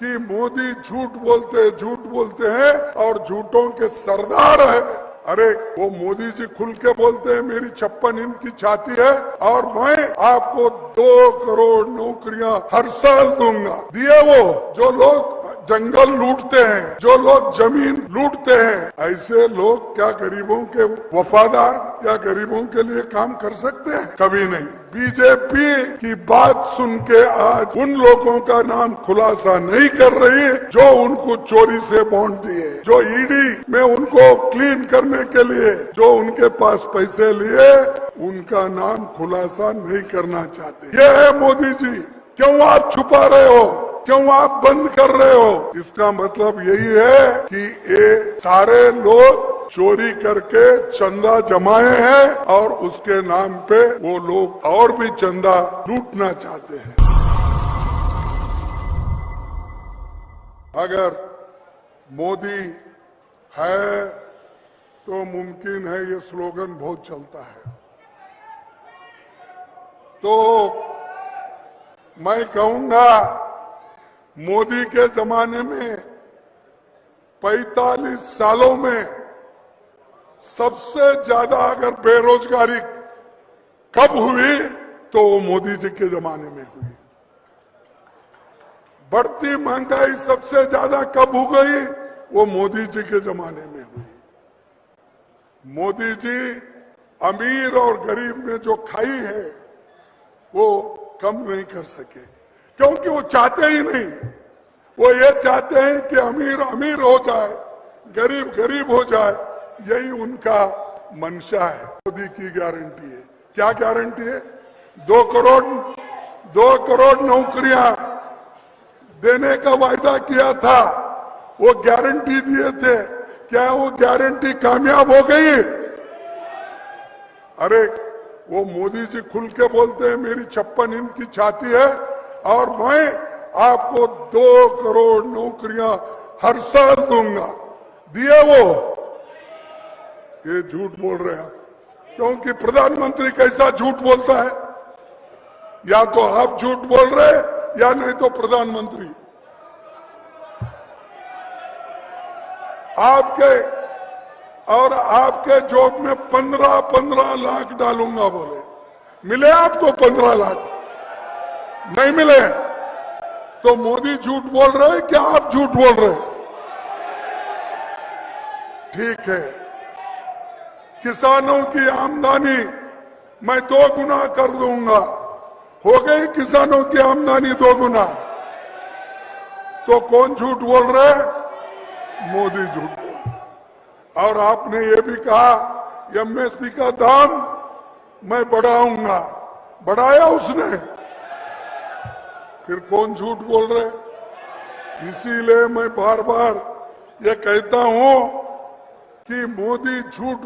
कि मोदी झूठ बोलते हैं और झूठों के सरदार है। अरे वो मोदी जी खुल के बोलते हैं मेरी 56 इंच की छाती है और मैं आपको 2 करोड़ नौकरियां हर साल दूंगा। दिए वो जो लोग जंगल लूटते हैं, जो लोग जमीन लूटते हैं, ऐसे लोग क्या गरीबों के वफादार या गरीबों के लिए काम कर सकते हैं? कभी नहीं। बीजेपी की बात सुन के आज उन लोगों का नाम खुलासा नहीं कर रही जो उनको चोरी से बॉन्ड दिए, जो ईडी में उनको क्लीन करने के लिए जो उनके पास पैसे लिए, उनका नाम खुलासा नहीं करना चाहते। ये है मोदी जी। क्यों आप छुपा रहे हो? क्यों आप बंद कर रहे हो? इसका मतलब यही है कि ये सारे लोग चोरी करके चंदा जमाए हैं और उसके नाम पे वो लोग और भी चंदा लूटना चाहते हैं। अगर मोदी है तो मुमकिन है, ये स्लोगन बहुत चलता है। तो मैं कहूंगा मोदी के जमाने में 45 सालों में सबसे ज्यादा अगर बेरोजगारी कब हुई तो वो मोदी जी के जमाने में हुई। बढ़ती महंगाई सबसे ज्यादा कब हो गई? वो मोदी जी के जमाने में हुई। मोदी जी अमीर और गरीब में जो खाई है वो कम नहीं कर सके, क्योंकि वो चाहते ही नहीं। वो ये चाहते हैं कि अमीर अमीर हो जाए, गरीब गरीब हो जाए, यही उनका मंशा है। मोदी की गारंटी है। क्या गारंटी है? 2 करोड़ नौकरियां देने का वायदा किया था, वो गारंटी दिए थे। क्या वो गारंटी कामयाब हो गई? अरे वो मोदी जी खुल के बोलते हैं मेरी 56 इंच की छाती है और मैं आपको 2 करोड़ नौकरियां हर साल दूंगा। दिए वो? ये झूठ बोल रहे हैं आप, क्योंकि प्रधानमंत्री कैसा झूठ बोलता है? या तो आप झूठ बोल रहे या नहीं तो प्रधानमंत्री। आपके जॉब में 15 लाख डालूंगा बोले। मिले आपको 15 लाख? नहीं मिले तो मोदी झूठ बोल रहे हैं क्या आप झूठ बोल रहे हैं? ठीक है, किसानों की आमदनी मैं 2 गुना कर दूंगा। हो गई किसानों की आमदनी 2 गुना। तो कौन झूठ बोल रहे हैं? मोदी झूठ बोल रहे। और आपने ये भी कहा एमएसपी का दाम मैं बढ़ाऊंगा। बढ़ाया उसने? फिर कौन झूठ बोल रहे? इसीलिए मैं बार बार ये कहता हूं कि मोदी झूठ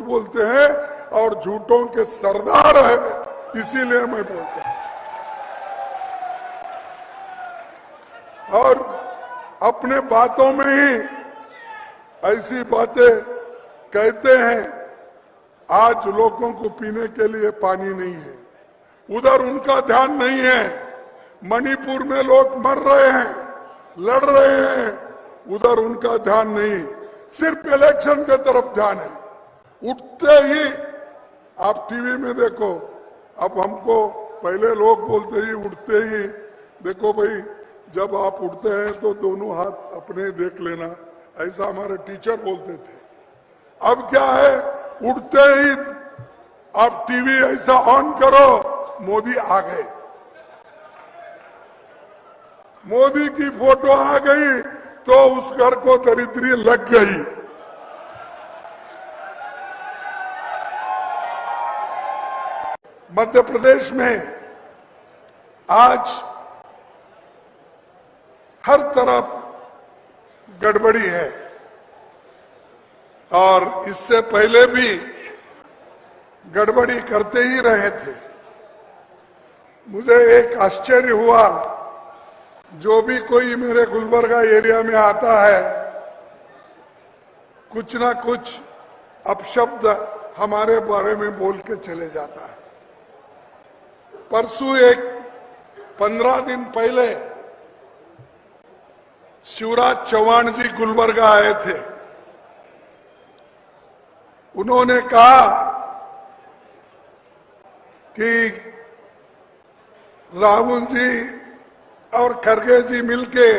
बोलते हैं और झूठों के सरदार है। इसीलिए मैं बोलता हूं। और अपने बातों में ही ऐसी बातें कहते हैं। आज लोगों को पीने के लिए पानी नहीं है, उधर उनका ध्यान नहीं है। मणिपुर में लोग मर रहे हैं, लड़ रहे हैं, उधर उनका ध्यान नहीं, सिर्फ इलेक्शन के तरफ ध्यान है। उठते ही आप टीवी में देखो, अब हमको पहले लोग बोलते ही उठते ही देखो भाई, जब आप उठते हैं तो दोनों हाथ अपने देख लेना, ऐसा हमारे टीचर बोलते थे। अब क्या है, उठते ही आप टीवी ऐसा ऑन करो, मोदी आ गए। मोदी की फोटो आ गई तो उस घर को दरिद्री लग गई। मध्य प्रदेश में आज हर तरफ गड़बड़ी है और इससे पहले भी गड़बड़ी करते ही रहे थे। मुझे एक आश्चर्य हुआ, जो भी कोई मेरे गुलबर्गा एरिया में आता है कुछ ना कुछ अपशब्द हमारे बारे में बोल के चले जाता है। परसों 15 दिन पहले शिवराज चौहान जी गुलबर्गा आए थे। उन्होंने कहा कि राहुल जी और खड़गे जी मिलके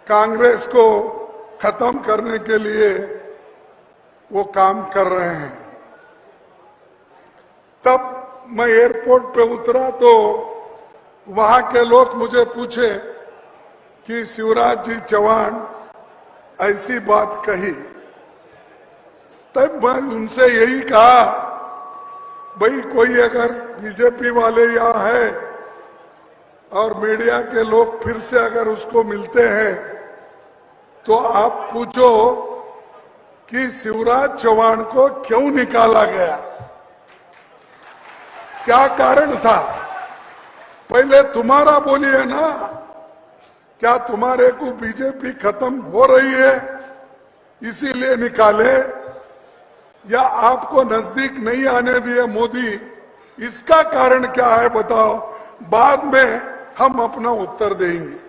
कांग्रेस को खत्म करने के लिए वो काम कर रहे हैं। तब मैं एयरपोर्ट पे उतरा तो वहां के लोग मुझे पूछे कि शिवराज जी चौहान ऐसी बात कही। तब मैं उनसे यही कहा, भाई कोई अगर बीजेपी वाले यहाँ है और मीडिया के लोग फिर से अगर उसको मिलते हैं तो आप पूछो कि शिवराज चौहान को क्यों निकाला गया, क्या कारण था। पहले तुम्हारा बोलिए ना, क्या तुम्हारे को बीजेपी खत्म हो रही है इसीलिए निकाले, या आपको नजदीक नहीं आने दिए मोदी, इसका कारण क्या है बताओ। बाद में हम अपना उत्तर देंगे।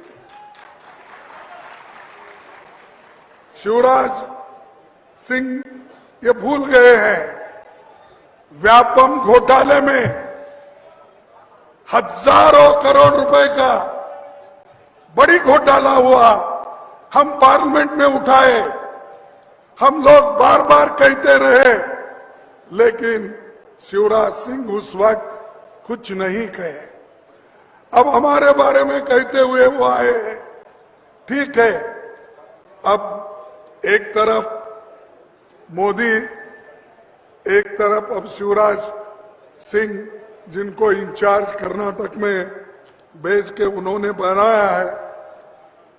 शिवराज सिंह ये भूल गए हैं, व्यापम घोटाले में हजारों करोड़ रुपए का बड़ी घोटाला हुआ, हम पार्लियामेंट में उठाए, हम लोग बार बार कहते रहे, लेकिन शिवराज सिंह उस वक्त कुछ नहीं कहे। अब हमारे बारे में कहते हुए वो आए, ठीक है। अब एक तरफ मोदी, एक तरफ अब शिवराज सिंह जिनको इंचार्ज कर्नाटक में भेज के उन्होंने बनाया है,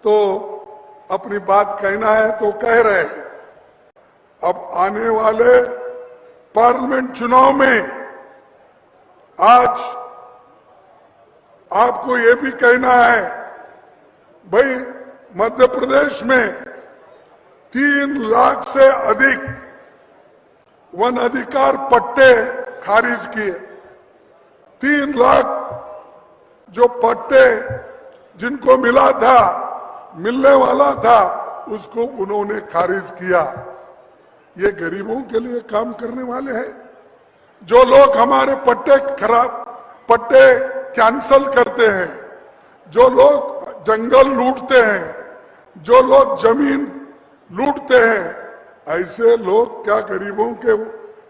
तो अपनी बात कहना है तो कह रहे हैं। अब आने वाले पार्लियामेंट चुनाव में आज आपको ये भी कहना है, भाई मध्य प्रदेश में 3 लाख से अधिक वन अधिकार पट्टे खारिज किए। 3 लाख जो पट्टे जिनको मिला था, मिलने वाला था, उसको उन्होंने खारिज किया। ये गरीबों के लिए काम करने वाले हैं। जो लोग हमारे पट्टे कैंसल करते हैं, जो लोग जंगल लूटते हैं, जो लोग जमीन लूटते हैं, ऐसे लोग क्या गरीबों के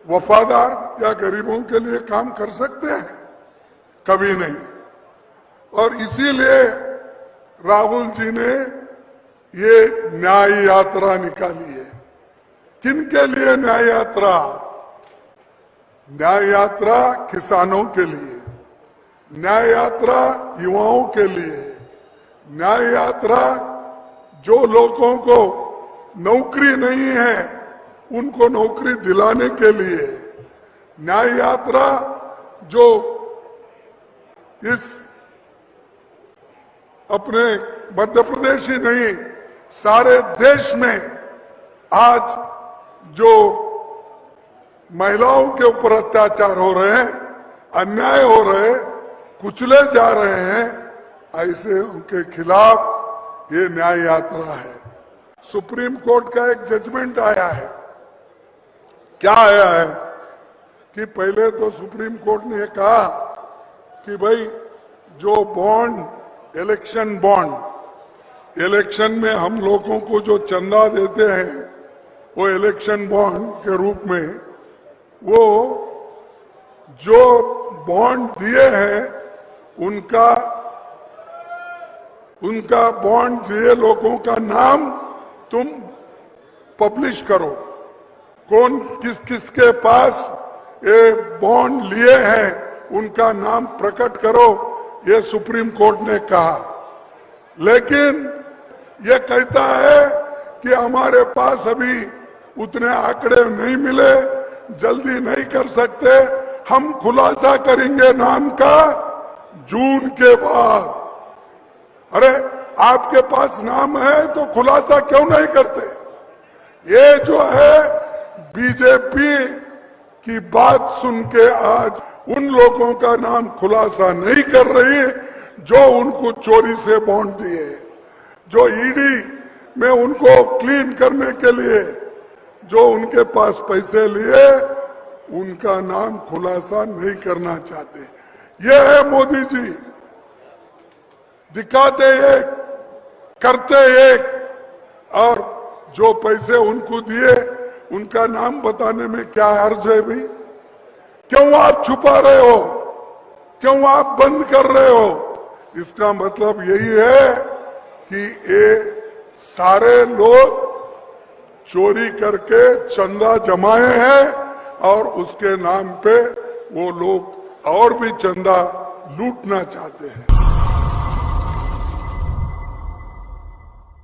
वफादार या गरीबों के लिए काम कर सकते हैं? कभी नहीं। और इसीलिए राहुल जी ने ये न्याय यात्रा निकाली है। किनके लिए न्याय यात्रा? न्याय यात्रा किसानों के लिए, न्याय यात्रा युवाओं के लिए, न्याय यात्रा जो लोगों को नौकरी नहीं है उनको नौकरी दिलाने के लिए, न्याय यात्रा जो इस अपने मध्य प्रदेश ही नहीं सारे देश में आज जो महिलाओं के ऊपर अत्याचार हो रहे हैं, अन्याय हो रहे हैं, कुचले जा रहे हैं, ऐसे उनके खिलाफ ये न्याय यात्रा है। सुप्रीम कोर्ट का एक जजमेंट आया है। क्या आया है कि पहले तो सुप्रीम कोर्ट ने कहा कि भाई जो बॉन्ड, इलेक्शन बॉन्ड, इलेक्शन में हम लोगों को जो चंदा देते हैं वो इलेक्शन बॉन्ड के रूप में, वो जो बॉन्ड दिए हैं उनका बॉन्ड दिए लोगों का नाम तुम पब्लिश करो, कौन किस किस के पास ये बॉन्ड लिए हैं उनका नाम प्रकट करो, ये सुप्रीम कोर्ट ने कहा। लेकिन ये कहता है कि हमारे पास अभी उतने आंकड़े नहीं मिले, जल्दी नहीं कर सकते, हम खुलासा करेंगे नाम का जून के बाद। अरे आपके पास नाम है तो खुलासा क्यों नहीं करते? ये जो है बीजेपी की बात सुन के आज उन लोगों का नाम खुलासा नहीं कर रही जो उनको चोरी से बॉन्ड दिए। जो ईडी में उनको क्लीन करने के लिए जो उनके पास पैसे लिए उनका नाम खुलासा नहीं करना चाहते। ये है मोदी जी, दिखाते एक, करते एक, और जो पैसे उनको दिए उनका नाम बताने में क्या हर्ज है भाई? क्यों आप छुपा रहे हो? क्यों आप बंद कर रहे हो? इसका मतलब यही है कि ये सारे लोग चोरी करके चंदा जमाए हैं और उसके नाम पे वो लोग और भी चंदा लूटना चाहते हैं।